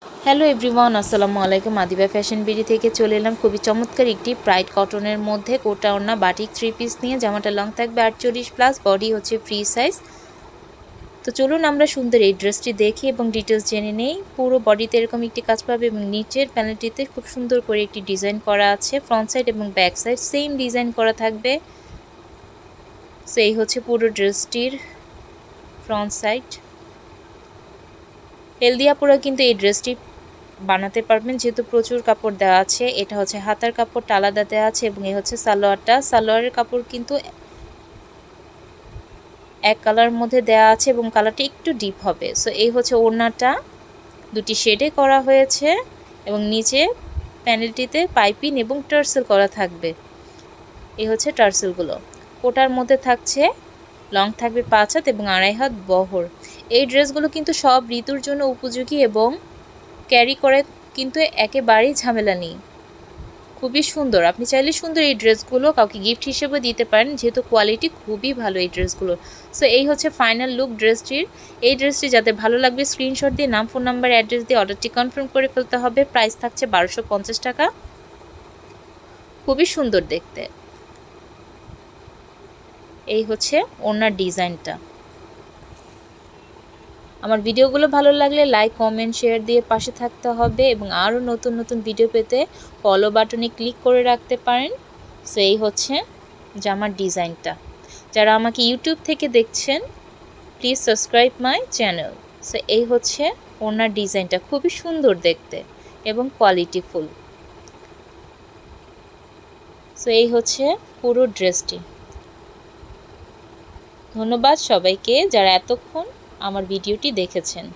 Hello everyone, আসসালামু আলাইকুম। Adiba fashion BD থেকে চলে এলাম খুবই চমৎকার একটি ব্রাইট কটনের মধ্যে কোটা ওড়না বাটিক থ্রি পিস নিয়ে। জামাটা লং থাকবে 48+, বডি হচ্ছে ফ্রি সাইজ। তো চলুন আমরা সুন্দর এই ড্রেসটি দেখি এবং ডিটেলস জেনে নেই। পুরো বডিতে এরকম একটি কাজ পাবে এবং নিচের প্যানেলটিতে খুব সুন্দর করে একটি ডিজাইন করা আছে। ফ্রন্ট সাইড এবং ব্যাক সাইড সেম ডিজাইন করা থাকবে। সো এই হচ্ছে পুরো ড্রেসটির ফ্রন্ট সাইড। হেলদি আপুরা কিন্তু এই ড্রেসটি বানাতে পারবেন যেহেতু প্রচুর কাপড় দেওয়া আছে। এটা হচ্ছে হাতার কাপড়টা আলাদা দেওয়া আছে এবং এই হচ্ছে সালোয়ারটা। সালোয়ারের কাপড় কিন্তু এক কালার মধ্যে দেওয়া আছে এবং কালারটা একটু ডিপ হবে। সো এই হচ্ছে ওড়নাটা, দুটি শেডে করা হয়েছে এবং নিচে প্যানেলটিতে পাইপিং এবং টার্সেল করা থাকবে। এই হচ্ছে টার্সেলগুলো। কোটার মধ্যে থাকছে লং থাকবে 5 হাত এবং 2.5 হাত বহর। এই ড্রেসগুলো কিন্তু সব ঋতুর জন্য উপযোগী এবং ক্যারি করে কিন্তু একেবারেই ঝামেলা নেই। খুবই সুন্দর। আপনি চাইলে সুন্দর এই ড্রেসগুলো কাউকে গিফট হিসেবে দিতে পারেন যেহেতু কোয়ালিটি খুবই ভালো এই ড্রেসগুলো। সো এই হচ্ছে ফাইনাল লুক ড্রেসটির। এই ড্রেসটি যাদের ভালো লাগবে স্ক্রিনশট দিয়ে নাম, ফোন নাম্বার, অ্যাড্রেস দিয়ে অর্ডারটি কনফার্ম করে ফেলতে হবে। প্রাইস থাকছে 1250 টাকা। খুবই সুন্দর দেখতে। এই হচ্ছে ওড়নার ডিজাইনটা। আমার ভিডিওগুলো ভালো লাগলে লাইক, কমেন্ট, শেয়ার দিয়ে পাশে থাকতে হবে এবং আরও নতুন নতুন ভিডিও পেতে ফলো বাটনে ক্লিক করে রাখতে পারেন। সো এই হচ্ছে জামার ডিজাইনটা। যারা আমাকে ইউটিউব থেকে দেখছেন please subscribe my channel. So এই হচ্ছে ওনার ডিজাইনটা, খুবই সুন্দর দেখতে এবং কোয়ালিটিফুল। সো এই হচ্ছে পুরো ড্রেসটি। ধন্যবাদ সবাইকে যারা এতক্ষণ আমার ভিডিওটি দেখেছেন।